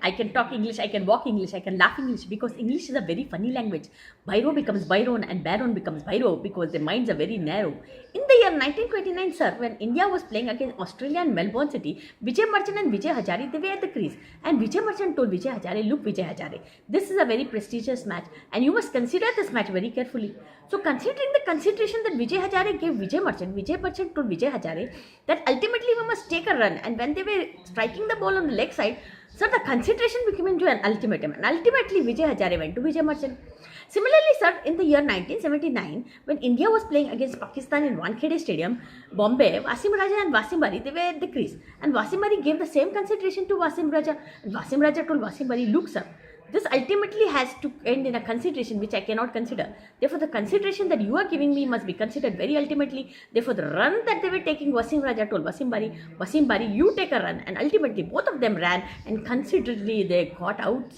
I can talk English, I can walk English, I can laugh English because English is a very funny language. Byro becomes Byron and Baron becomes Byro because their minds are very narrow. In the year 1929, sir, when India was playing against Australia and Melbourne City, Vijay Merchant and Vijay Hazare, they were at the crease. And Vijay Merchant told Vijay Hazare, look Vijay Hazare, this is a very prestigious match and you must consider this match very carefully. So considering the consideration that Vijay Hazare gave Vijay Merchant told Vijay Hazare that ultimately we must take a run. And when they were striking the ball on the leg side, so the consideration became into an ultimatum, and ultimately Vijay Hazare went to Vijay Merchant. Similarly, sir, in the year 1979, when India was playing against Pakistan in Wankhede Stadium, Bombay, Wasim Raja and Wasim Bari, they were at the crease. And Wasim Bari gave the same consideration to Wasim Raja. And Wasim Raja told Wasim Bari, look, sir, this ultimately has to end in a consideration which I cannot consider. Therefore, the consideration that you are giving me must be considered very ultimately. Therefore, the run that they were taking, Wasim Raja told Wasim Bari, you take a run. And ultimately, both of them ran and considerably they got out.